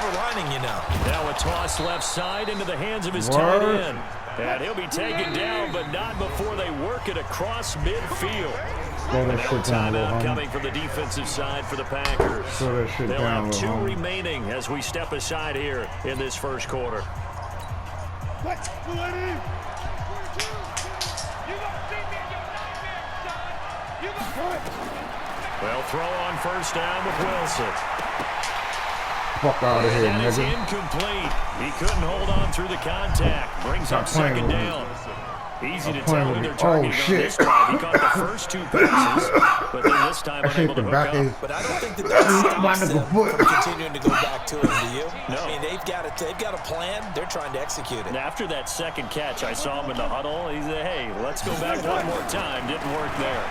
silver lining, you know. Now a toss left side into the hands of his tight end. And he'll be taken down, but not before they work it across midfield. Timeout coming from the defensive side for the Packers. They'll have 2 remaining as we step aside here in this first quarter. Well, throw on first down with Wilson. Fuck out of here, That is nigga. incomplete. He couldn't hold on through the contact. Brings up second down. Easy to tell who they're targeting on this drive. He caught the first 2 passes, but then this time unable to hook up. But I don't think that stops them from continuing to go back to him, do you? No. I mean, they've got a plan. They're trying to execute it. And after that second catch, I saw him in the huddle. He said, hey, let's go back one more time. Didn't work there.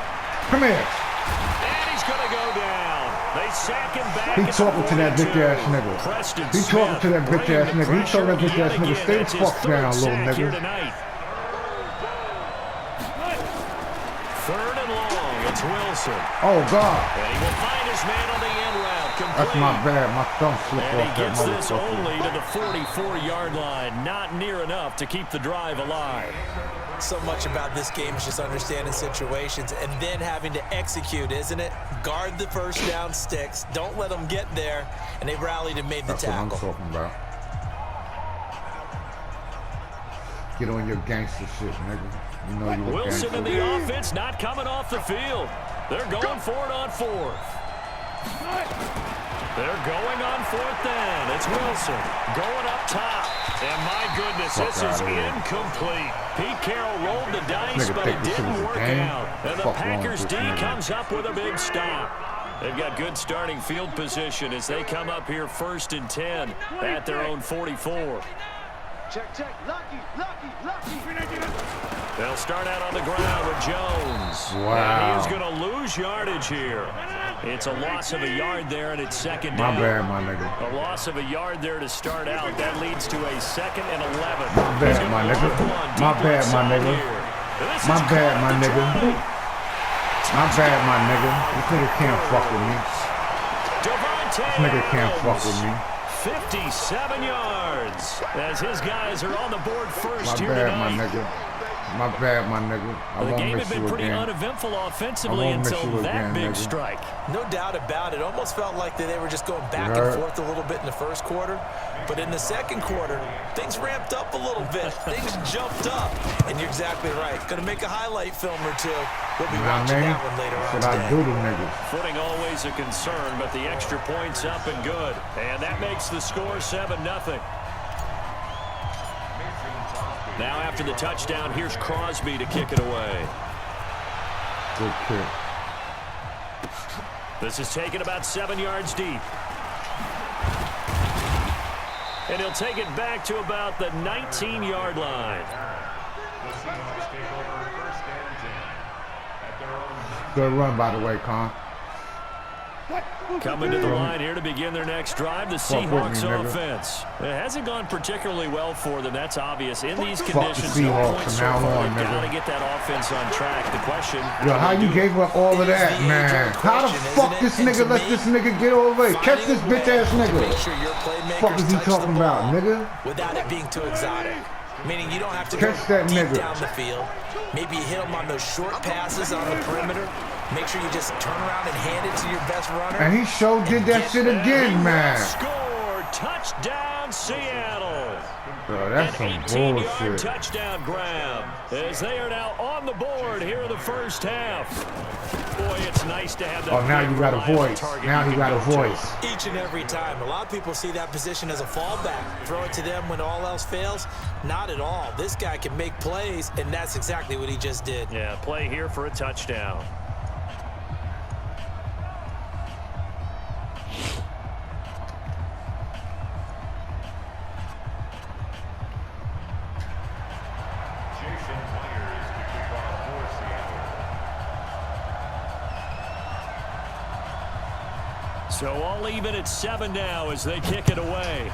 Come here. And he's going to go down. They sack him back. He talking to that bitch ass nigga. Preston He talking to that bitch ass nigga. He told that bitch ass nigga, stay the fuck down, little nigga. Third and long, it's Wilson. Oh, God. And he will find his man on the end route. Complete. That's my bad. My thumb slipped And off he that gets this motherfucker. only to the 44-yard line. Not near enough to keep the drive alive. So much about this game is just understanding situations and then having to execute, isn't it? Guard the first down sticks. Don't let them get there. And they rallied and made the tackle. That's what I'm talking about. Get on your gangster shit, nigga. You know you a Wilson gangster. in the offense not coming off the field. They're going for it on 4th. They're going on 4th down. It's Wilson going up top. And my goodness, this is incomplete. Pete Carroll rolled the dice, but it didn't work out. And the Packers D comes up with a big stop. They've got good starting field position as they come up here 1st and 10 at their own 44. Check. Lucky. They'll start out on the ground with Jones. Wow. And he's going to lose yardage here. It's a loss of a yard there, and it's second down. My bad, my nigga. A loss of a yard there to start out. That leads to a 2nd and 11. My bad, my nigga. My bad, my nigga. My bad, my nigga. My bad, my nigga. This nigga can't fuck with me. This nigga can't fuck with me. 57 yards as his guys are on the board first My here bad, tonight. my nigga. My bad, my nigga. I The won't game miss had been you pretty again. uneventful I offensively won't miss until you that again, big nigga. strike. No doubt about it. Almost felt like they were just going back and forth a little bit in the first quarter. But in the second quarter, things ramped up a little bit. Things jumped up. And you're exactly right. Going to make a highlight film or two. We'll be You know what watching I mean? that one later on That's what I do today. to niggas. Footing always a concern, but the extra point's up and good. And that makes the score 7-0. Now after the touchdown, here's Crosby to kick it away. Good kick. This is taken about 7 yards deep. And he'll take it back to about the 19-yard line. Good run, by the way, Con. Coming to the line here to begin their next drive, the Seahawks offense. It hasn't gone particularly well for them. That's obvious. In these conditions, the no Seahawks points from so now far. on, They've got nigga. to get that offense on track. The question, Yo, how you gave up all of that, man? How the fuck this nigga let this nigga get away? Catch this bitch ass Make nigga. sure your Fuck is playmakers he touch the talking about, ball nigga? without it being too exotic. Meaning you don't have to Catch go that deep nigga. down the field. Maybe you hit them on those short passes on the perimeter. Make sure you just turn around and hand it to your best runner. And he sure did that shit again, man. Score! Touchdown, Seattle! Bro, that's some An 18-yard bullshit. touchdown grab as they are now on the board here in the first half. Boy, it's nice to have that. Oh, now you got a reliable voice. target Now you he can got a go to. voice. Each and every time. A lot of people see that position as a fallback. Throw it to them when all else fails. Not at all. This guy can make plays, and that's exactly what he just did. Yeah, play here for a touchdown. So all even at 7 now as they kick it away.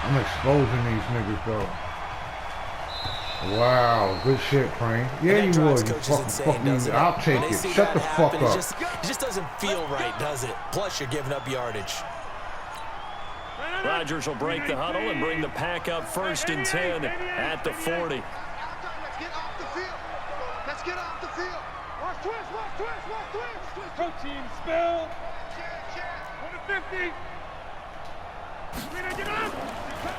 I'm exposing these niggas, though. Wow, good shit, Crane. Yeah, And you that drives would. You coaches fucking insane, fuck me. doesn't it? I'll take When they it. see Shut that the fuck happen, up. It just doesn't feel right, does it? Plus, you're giving up yardage. Rodgers will break the huddle and bring the pack up 1st and 10 at the 40. Let's get off the field. Let's get off the field. Watch twist, watch twist, watch twist. Protein spill. On the 50.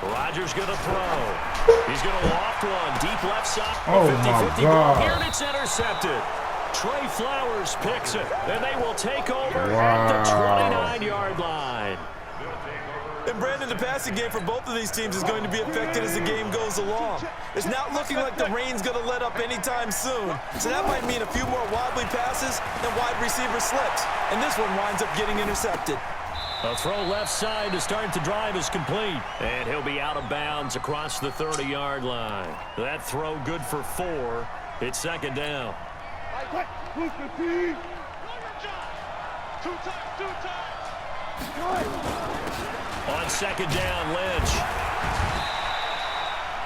Rodgers going to throw. He's going to loft one. Deep left side. Oh, 50-50 my ball God. here, and it's intercepted. Trey Flowers picks it, and they will take over Wow. at the 29-yard line. And Brandon, the passing game for both of these teams is going to be affected as the game goes along. It's not looking like the rain's going to let up anytime soon. So that might mean a few more wobbly passes and wide receiver slips. And this one winds up getting intercepted. A throw left side to start the drive is complete. And he'll be out of bounds across the 30-yard line. That throw good for 4. It's 2nd down. On 2nd down, Lynch.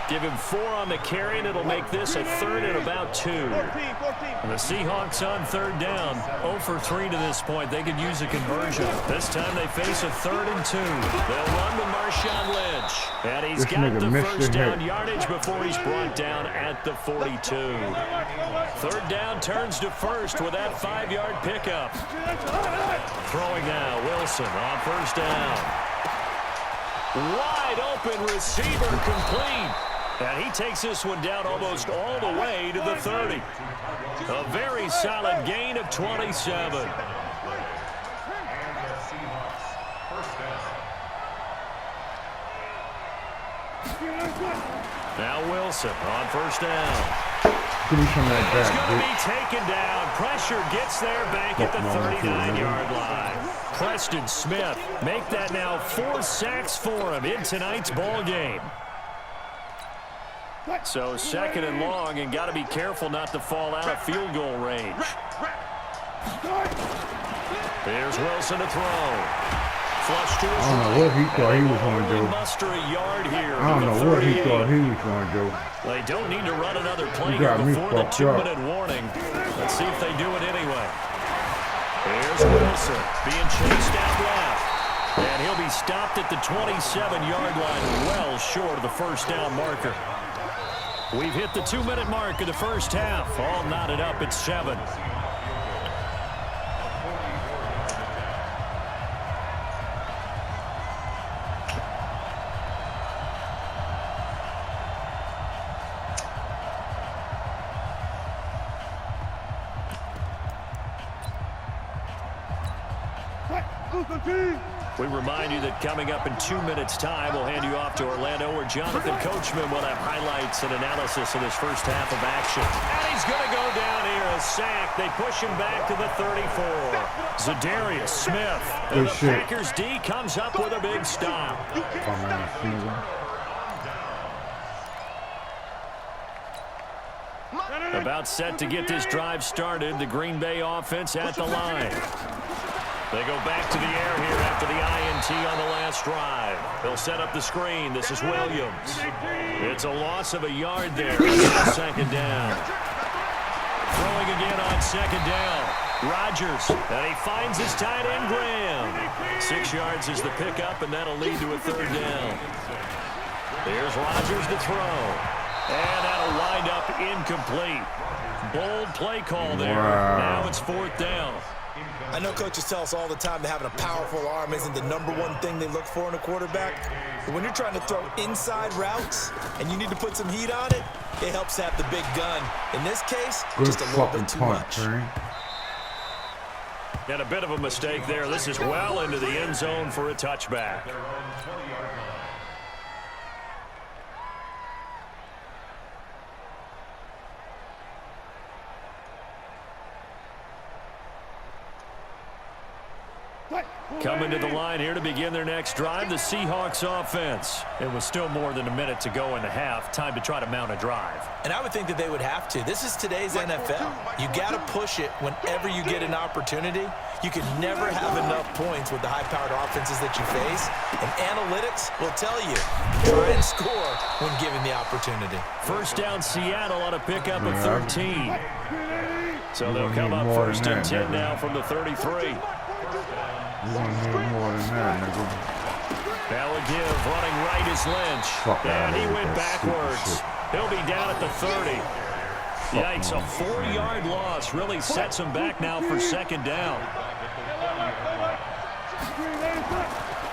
Give him 4 on the carry, and it'll make this a 3rd and about 2. And the Seahawks on 3rd down, 0 for 3 to this point. They could use a conversion. This time they face a 3rd and 2. They'll run to Marshawn Lynch. And he's got the first down yardage before he's brought down at the 42. 3rd down turns to 1st with that 5-yard pickup. Throwing now, Wilson on 1st down. Wide open receiver complete. And he takes this one down almost all the way to the 30. A very solid gain of 27. Now Wilson on 1st down. Give me some of that He's back, going to be taken down. Pressure gets there back at the 39-yard line. Preston Smith make that now 4 sacks for him in tonight's ball game. So 2nd and long, and got to be careful not to fall out of field goal range. Here's Wilson to throw. Flush to his I don't know what he thought he was going to do. Muster a yard here. I don't know what he thought he was going to do. They don't need to run another play You here got me before the fucked up. 2-minute warning. Let's see if they do it anyway. Here's Wilson being chased out left. And he'll be stopped at the 27-yard line, well short of the first down marker. We've hit the 2-minute mark of the first half. All knotted up at 7. We remind you that coming up in 2 minutes' time, we'll hand you off to Orlando, where Jonathan Coachman will have highlights and analysis of this first half of action. And he's going to go down here, a sack. They push him back to the 34. Zadarius Smith. And the Packers D comes up with a big stop. About set to get this drive started, the Green Bay offense at the line. They go back to the air here after the INT on the last drive. They'll set up the screen. This is Williams. It's a loss of a yard there. 2nd down. Throwing again on 2nd down. Rodgers, and he finds his tight end, Graham. 6 yards is the pickup, and that'll lead to a 3rd down. Here's Rodgers to throw. And that'll wind up incomplete. Bold play call there. Wow. Now it's 4th down. I know coaches tell us all the time that having a powerful arm isn't the #1 thing they look for in a quarterback. But when you're trying to throw inside routes and you need to put some heat on it, it helps to have the big gun. In this case, just a little bit too much. And a bit of a mistake there. This is well into the end zone for a touchback. Coming to the line here to begin their next drive, the Seahawks offense. It was still more than a minute to go in the half. Time to try to mount a drive. And I would think that they would have to. This is today's NFL. You got to push it whenever you get an opportunity. You can never have enough points with the high-powered offenses that you face. And analytics will tell you, try and score when given the opportunity. First down, Seattle on a pickup of 13. So they'll come up 1st and 10 now from the 33. You're going to need more than that, nigga. Now a give, running right is Lynch. And he went backwards. He'll be down at the 30. Yikes, a 4-yard loss really sets him back now for second down.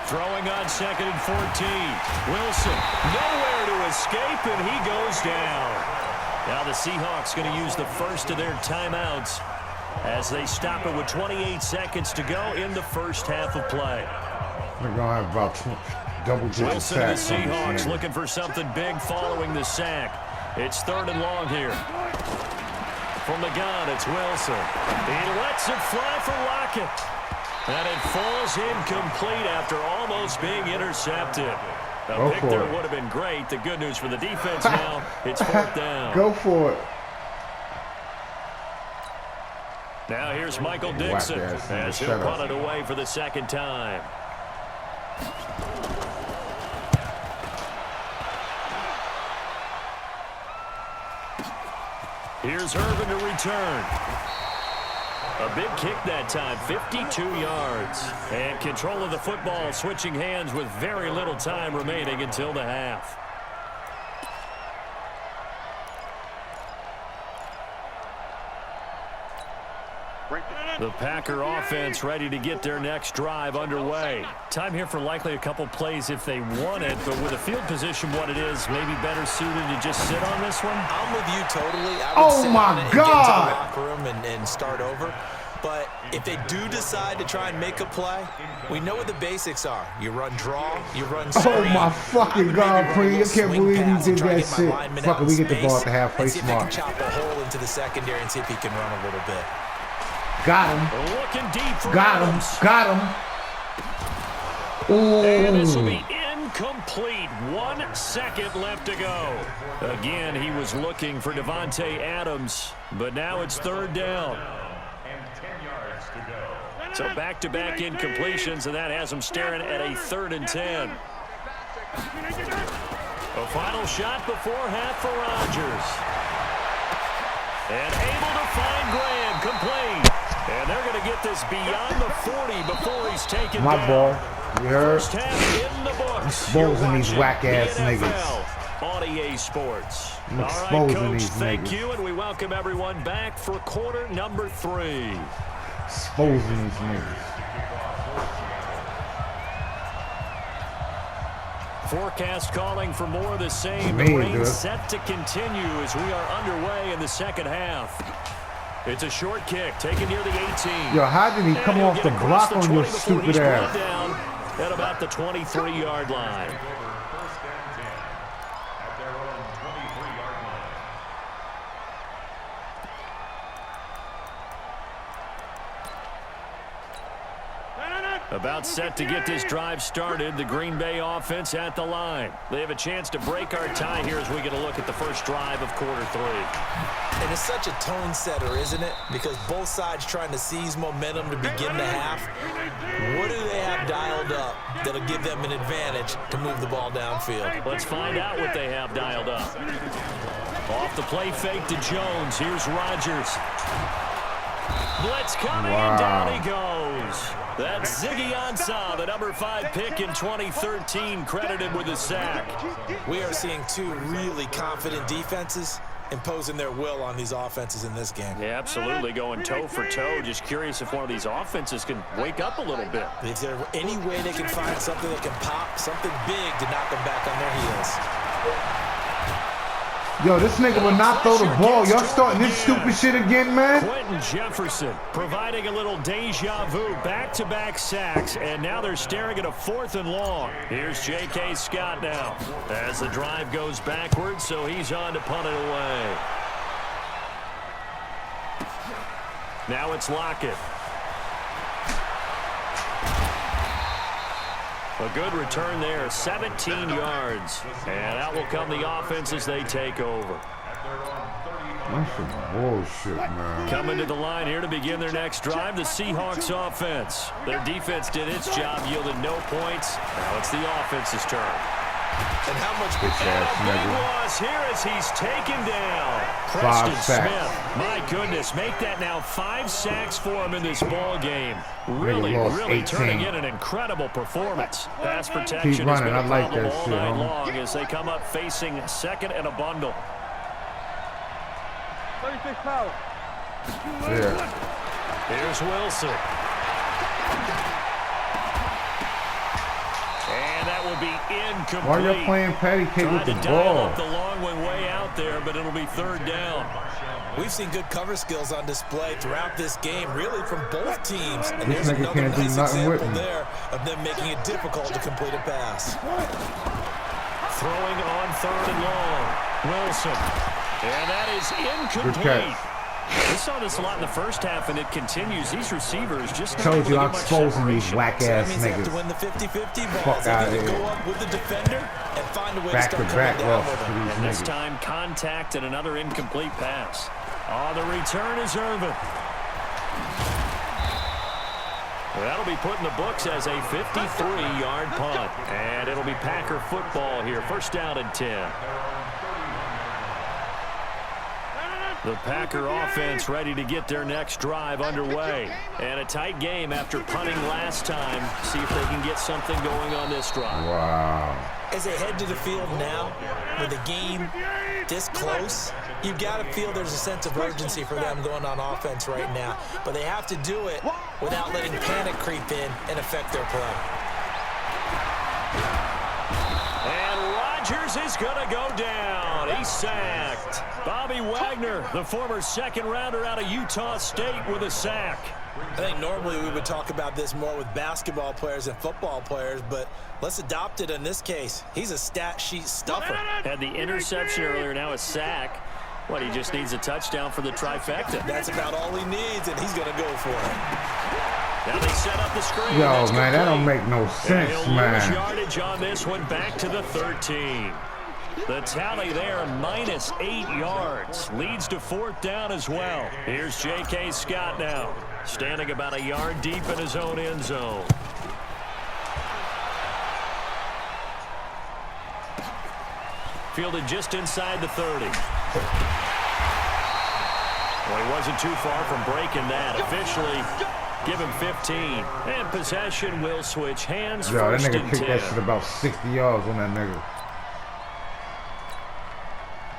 Throwing on 2nd and 14. Wilson, nowhere to escape, and he goes down. Now the Seahawks going to use the first of their timeouts as they stop it with 28 seconds to go in the first half of play. We're going to have about double-digit Wilson and the sacks. Seahawks looking for something big following the sack. It's 3rd and long here. From the gun, it's Wilson. He lets it fly for Lockett. And it falls incomplete after almost being intercepted. A pick there would have been great. The good news for the defense now, it's 4th down. Go for it. Now here's Michael Dixon as he'll punt it away for the second time. Here's Irvin to return. A big kick that time, 52 yards. And control of the football switching hands with very little time remaining until the half. The Packer offense ready to get their next drive underway. Time here for likely a couple plays if they want it, but with the field position what it is, maybe better suited to just sit on this one. I'm with you totally. I would sit on it and get to the locker room and start over. But if they do decide to try and make a play, we know what the basics are. You run draw, you run screen. Oh my fucking God, Pre! I can't believe you did that shit. Fucking, we get the ball at the halfway smart. See if they can chop a hole into the secondary and see if he can run a little bit. Got him. Looking deep for Got him. Adams. Got him. Ooh. And this will be incomplete. 1 second left to go. Again, he was looking for Davante Adams, but now it's 3rd down. So back-to-back incompletions, and that has him staring at a 3rd and 10. A final shot before half for Rodgers. And able to find Graham, complete. And they're going to get this beyond the 40 before he's taken My down. ball. You heard? First half in the books. Exposing these whack-ass niggas. On EA Sports. I'm All right, exposing Coach, these thank niggas. you, and we welcome everyone back for quarter number 3. Exposing these niggas. Forecast calling for more of the same. Me, The rain dude. set to continue as we are underway in the second half. It's a short kick taken near the 18. Yo, how did he come And off he'll the get across block the on your 20 before stupid he's brought ass? down at about the 23-yard line. About set to get this drive started, the Green Bay offense at the line. They have a chance to break our tie here as we get a look at the first drive of quarter 3. And it's such a tone setter, isn't it? Because both sides trying to seize momentum to begin the half. What do they have dialed up that'll give them an advantage to move the ball downfield? Let's find out what they have dialed up. Off the play fake to Jones. Here's Rodgers. Blitz coming, and down he goes. That's Ziggy Ansah, the number 5 pick in 2013, credited with a sack. We are seeing two really confident defenses imposing their will on these offenses in this game. Yeah, absolutely, going toe for toe. Just curious if one of these offenses can wake up a little bit. Is there any way they can find something that can pop, something big to knock them back on their heels? Yo, this nigga will not throw the ball. Y'all starting this stupid shit again, man? Quentin Jefferson providing a little deja vu, back-to-back sacks, and now they're staring at a 4th and long. Here's J.K. Scott now as the drive goes backwards, so he's on to punt it away. Now it's Lockett. A good return there, 17 yards. And out will come the offense as they take over. That's some bullshit, man. Coming to the line here to begin their next drive, the Seahawks offense. Their defense did its job, yielded no points. Now it's the offense's turn. And how much big loss here as he's taken down. Preston Smith. My goodness, make that now 5 sacks for him in this ball game. Really turning in an incredible performance. Pass protection has been a problem all night long as they come up facing 2nd and a bundle. 36 power. Here's Wilson. And that will be incomplete. Why are you playing patty cake with the ball? Up the long one way out there, but it'll be 3rd down. We've seen good cover skills on display throughout this game, really from both teams. And this there's another can't nice do nothing example with there of them making it difficult to complete a pass. Throwing on 3rd and long. Wilson. And that is incomplete. We saw this a lot in the first half, and it continues. These receivers just told you I'm exposing these whack-ass niggas. They have to win the 50-50 balls. They need to go up with the defender and find a way to start coming down with them. And this time, contact and another incomplete pass. On the return is Irvin. That'll be put in the books as a 53-yard punt. And it'll be Packer football here. 1st down and 10. The Packer offense ready to get their next drive underway. And a tight game after punting last time. See if they can get something going on this drive. Wow. As they head to the field now, with the game this close, you've got to feel there's a sense of urgency for them going on offense right now. But they have to do it without letting panic creep in and affect their play. And Rodgers is going to go down. He's sacked. Bobby Wagner, the former 2nd rounder out of Utah State, with a sack. I think normally we would talk about this more with basketball players and football players, but let's adopt it in this case. He's a stat sheet stuffer. Had the interception earlier, now a sack. What, he just needs a touchdown for the trifecta. That's about all he needs, and he's going to go for it. Now they set up the screen. Yo, man, that don't make no sense, man. Lose yardage on this one, back to the 13. The tally there, minus 8 yards. Leads to 4th down as well. Here's J.K. Scott now, standing about a yard deep in his own end zone. Fielded just inside the 30. Well, he wasn't too far from breaking that. Officially, give him 15. And possession will switch hands. Yo, that 1st nigga and kicked 10. that shit about 60 yards on that nigga.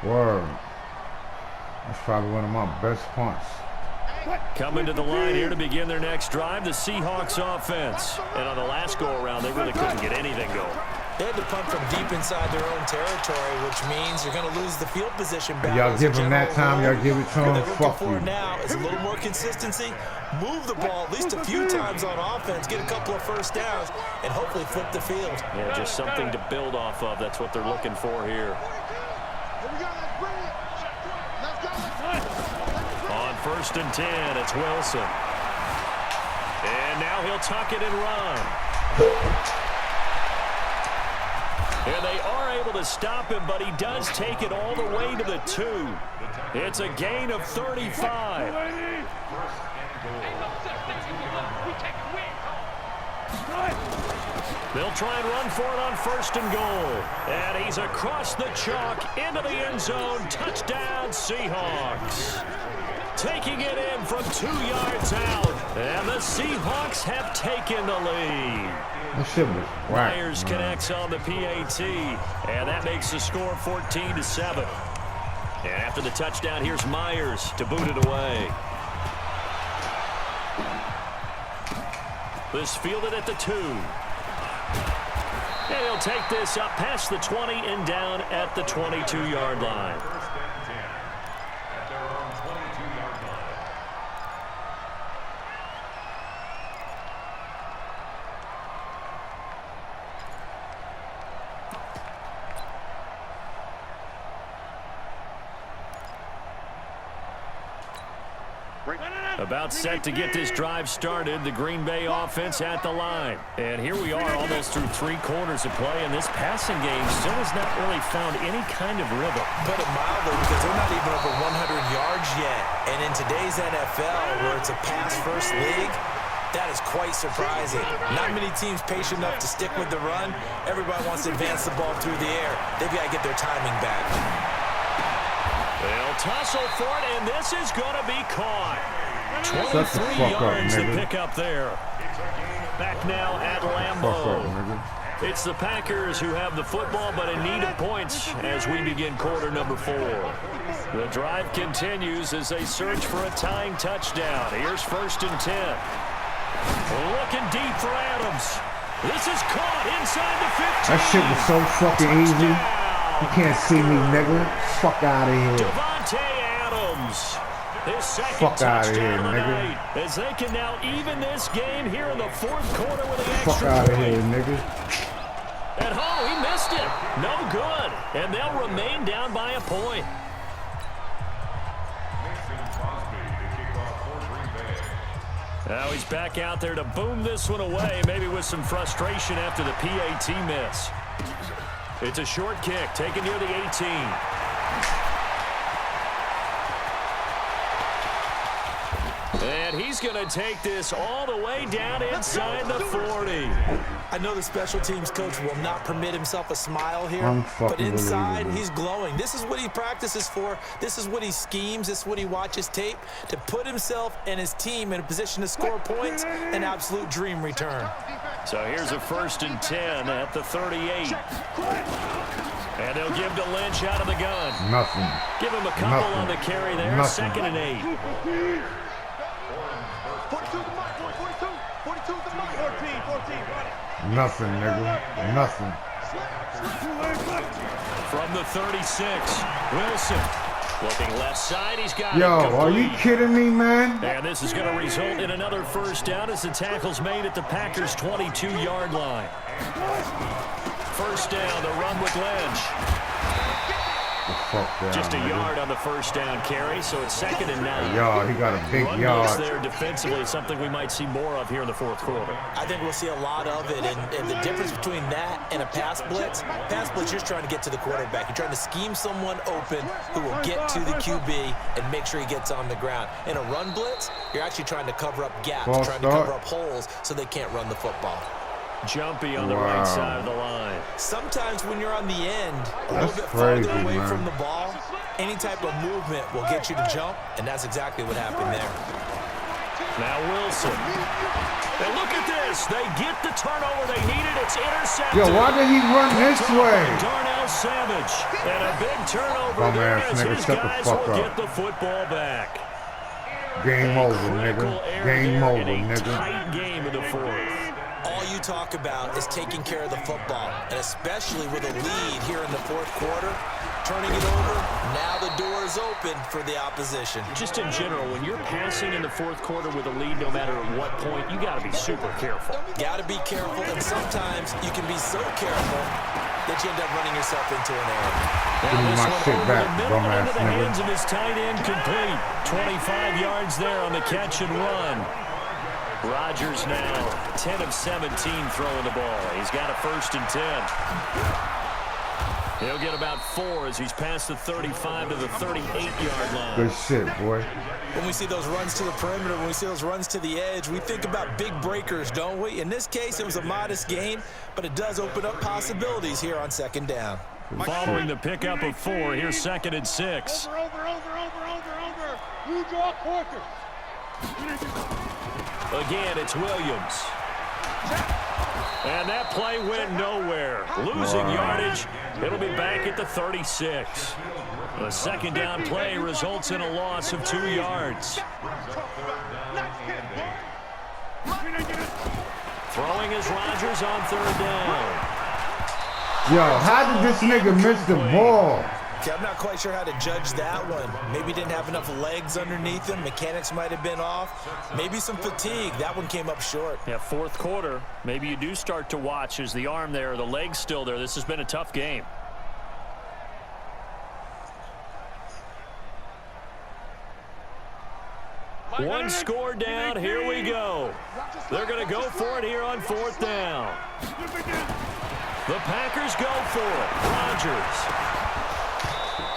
Word. That's probably one of my best punts. Coming to the line here to begin their next drive, the Seahawks offense. And on the last go-around, they really couldn't get anything going. They had to punt from deep inside their own territory, which means you're going to lose the field position battle. Y'all give him that time, y'all give it to him. Fuck you. Now is a little more consistency. Move the ball at least a few times on offense, get a couple of 1st downs, and hopefully flip the field. Yeah, just something to build off of. That's what they're looking for here. On 1st and 10, it's Wilson. And now he'll tuck it and run. And they are able to stop him, but he does take it all the way to the 2. It's a gain of 35. They'll try and run for it on 1st and goal. And he's across the chalk into the end zone. Touchdown, Seahawks. Taking it in from 2 yards out. And the Seahawks have taken the lead. That shit was whack, Myers connects on the PAT, and that makes the score 14-7. And after the touchdown, here's Myers to boot it away. This fielded at the 2. And he'll take this up past the 20 and down at the 22-yard line. About set to get this drive started, the Green Bay offense at the line. And here we are almost through 3 quarters of play, and this passing game still has not really found any kind of rhythm. Put it mildly, because they're not even over 100 yards yet. And in today's NFL, where it's a pass-first league, That is quite surprising. Not many teams patient enough to stick with the run. Everybody wants to advance the ball through the air. They've got to get their timing back. They'll tussle for it, and this is going to be caught. 23 yards to pick up there. Back now at Lambeau. It's the Packers who have the football, but in need of points as we begin quarter number 4. The drive continues as they search for a tying touchdown. Here's 1st and 10. Looking deep for Adams. This is caught inside the 15. That shit was so fucking easy. You can't see me, nigga. Fuck out of here. Davante Adams. His second Fuck out of here, touchdown nigga. tonight, as they can now even this game here in the 4th quarter with the extra Fuck out of point. here, nigga. And he missed it. No good. And they'll remain down by a point. Now he's back out there to boom this one away, maybe with some frustration after the PAT miss. It's a short kick, taken near the 18. And he's going to take this all the way down inside the 40. I know the special teams coach will not permit himself a smile here, but inside he's glowing. This is what he practices for. This is what he schemes. This is what he watches tape to put himself and his team in a position to score points. An absolute dream return. So here's a 1st and 10 at the 38. And they'll give to Lynch out of the gun. Nothing. Give him a couple on the carry there. Nothing. 2nd and 8. 42 the mark, 42 the mark. 14, run it. Nothing, nigga. Nothing. From the 36, Wilson. Looking left side, he's got Yo, it complete. are you kidding me, man? And this is going to result in another 1st down as the tackle's made at the Packers' 22-yard line. 1st down, the run with Lynch. Just a yard on the 1st down carry, so it's 2nd and 9. Yard, he got a big Run yard. blitz there defensively, something we might see more of here in the 4th quarter. I think we'll see a lot of it, and the difference between that and a pass blitz, you're just trying to get to the quarterback. You're trying to scheme someone open who will get to the QB and make sure he gets on the ground. In a run blitz, you're actually trying to cover up gaps, trying to cover up holes so they can't run the football. Jumpy on the right side of the line. Sometimes when you're on the end, a little bit farther away from the ball, any type of movement will get you to jump, and that's exactly what happened there. Now Wilson. And look at this. They get the turnover they needed. It's intercepted. Yo, why did he run this way? Darnell Savage. And a big turnover Bum there ass as nigga, his shut the guys fuck will up. get the football back. Game over, nigga. Game over, nigga. Tight game in the 4th. All you talk about is taking care of the football, and especially with a lead here in the 4th quarter, turning it over, now the door is open for the opposition. Just in general, when you're passing in the 4th quarter with a lead, no matter at what point, you got to be super careful. Got to be careful, and sometimes you can be so careful that you end up running yourself into an error. Give me my shit back, bum ass into the hands nigga. of his tight end, complete. 25 yards there on the catch and run. Rodgers now 10 of 17 throwing the ball. He's got a 1st and 10. He'll get about 4 as he's past the 35 to the 38-yard line. Good shit, boy. When we see those runs to the perimeter, when we see those runs to the edge, we think about big breakers, don't we? In this case, it was a modest gain, but it does open up possibilities here on 2nd down. Following the pickup of 4, here's 2nd and 6. Over. You draw quarter. Again, it's Williams. And that play went nowhere. Losing yardage. It'll be back at the 36. The 2nd down play results in a loss of 2 yards. Throwing is Rodgers on 3rd down. Yo, how did this nigga miss the ball? Okay, I'm not quite sure how to judge that one. Maybe he didn't have enough legs underneath him. Mechanics might have been off. Maybe some fatigue. That one came up short. Yeah, 4th quarter. Maybe you do start to watch as the arm there, the leg's still there. This has been a tough game. One score down. Here we go. They're going to go for it here on 4th down. The Packers go for it. Rodgers.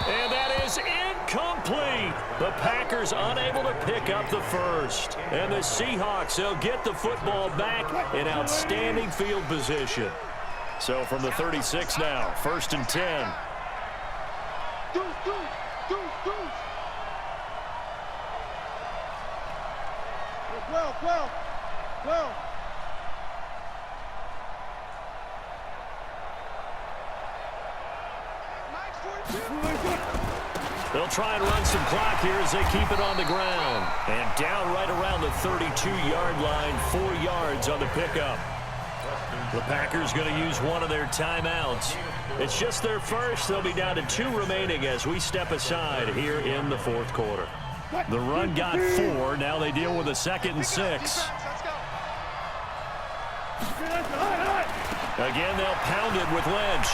And that is incomplete. The Packers unable to pick up the first. And the Seahawks, they'll get the football back in outstanding field position. So from the 36 now, 1st and 10. Deuce. Well. They'll try and run some clock here as they keep it on the ground. And down right around the 32-yard line, 4 yards on the pickup. The Packers going to use one of their timeouts. It's just their first. They'll be down to 2 remaining as we step aside here in the 4th quarter. The run got 4. Now they deal with a 2nd and 6. Again, they'll pound it with Lynch.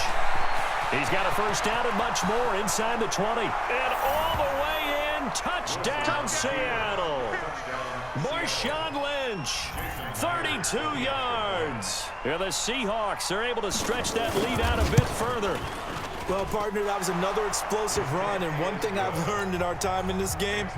He's got a first down and much more inside the 20. And all the way in. Touchdown, Seattle. Marshawn Lynch, 32 yards. Yeah, the Seahawks are able to stretch that lead out a bit further. Well, partner, that was another explosive run, and one thing I've learned in our time in this game,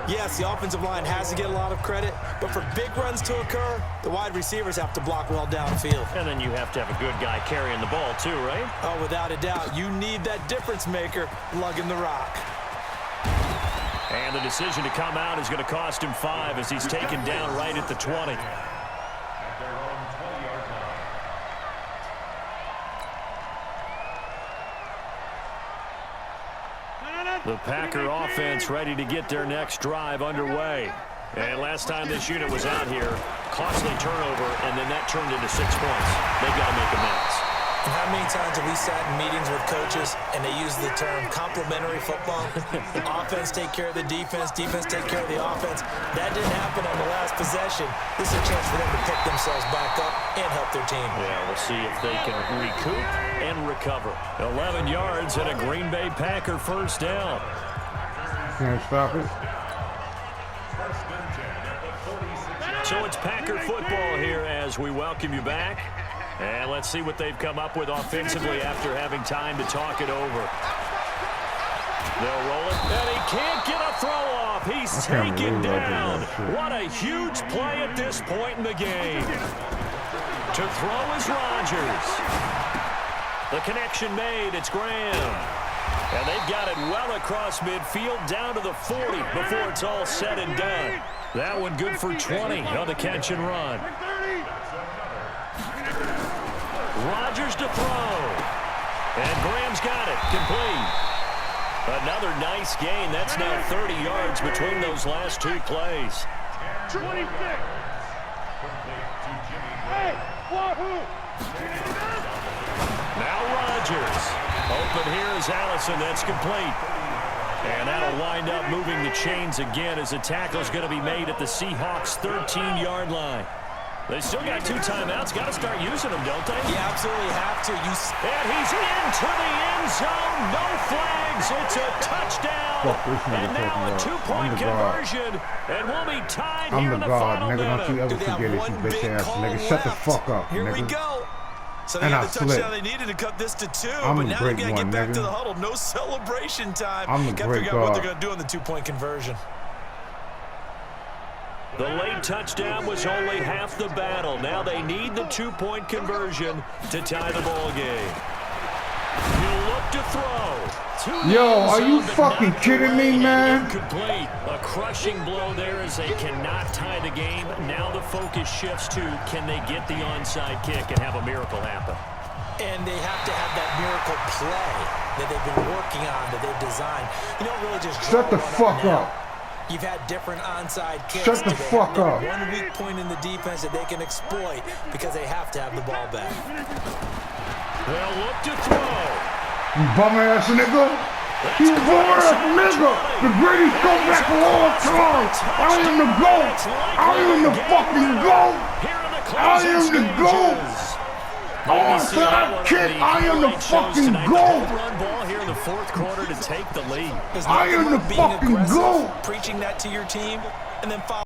yes, the offensive line has to get a lot of credit, but for big runs to occur, the wide receivers have to block well downfield. And then you have to have a good guy carrying the ball too, right? Oh, without a doubt. You need that difference maker lugging the rock. And the decision to come out is going to cost him 5 as he's taken down right at the 20. The Packer offense ready to get their next drive underway. And last time this unit was out here, costly turnover, and then that turned into 6 points. They've got to make amends. And how many times have we sat in meetings with coaches and they use the term complementary football? Offense take care of the defense take care of the offense. That didn't happen on the last possession. This is a chance for them to pick themselves back up and help their team. Yeah, we'll see if they can recoup and recover. 11 yards and a Green Bay Packer first down. Can't stop it. So it's Packer football here as we welcome you back. And let's see what they've come up with offensively after having time to talk it over. They'll roll it, and he can't get a throw off. He's taken down. What a huge play at this point in the game. To throw is Rodgers. The connection made. It's Graham. And they've got it well across midfield down to the 40 before it's all said and done. That one good for 20 on the catch and run. Rodgers to throw. And Graham's got it. Complete. Another nice gain. That's now 30 yards between those last 2 plays. 26. Hey, Wahoo! Now Rodgers. Open here is Allison. That's complete. And that'll wind up moving the chains again as the tackle's going to be made at the Seahawks' 13-yard line. They still got 2 timeouts. Got to start using them, don't they? You absolutely have to. And he's into the end zone. No flags. It's a touchdown. And now a 2-point conversion. And we'll be tied here in the final minute. I'm the God, nigga. Don't you ever forget it, you bitch ass nigga. Shut the fuck up, Here nigga. we go. So they And got the touchdown they needed to cut this to 2, but now they got to get back to the huddle. No celebration time. I'm the got to great figure out what God. they're going to do on the 2-point conversion. The late touchdown was only half the battle. Now they need the 2-point conversion to tie the ball game. He'll look to throw. Yo, are you fucking kidding me, man? Incomplete. A crushing blow there as they cannot tie the game. Now the focus shifts to can they get the onside kick and have a miracle happen. And they have to have that miracle play that they've been working on, that they've designed. You don't really just Shut the fuck up. You've had different onside kicks. Shut the fuck up. One weak point in the defense that they can exploit because they have to have the ball back. They'll look to throw. You bum ass nigga. You bum ass nigga. The greatest comeback of all time. I am the GOAT. I am the fucking GOAT. I am the GOAT. Onside kick. I am the fucking GOAT. Run ball here in the 4th quarter to take the lead. I am the fucking GOAT. Preaching that to your team and then follow.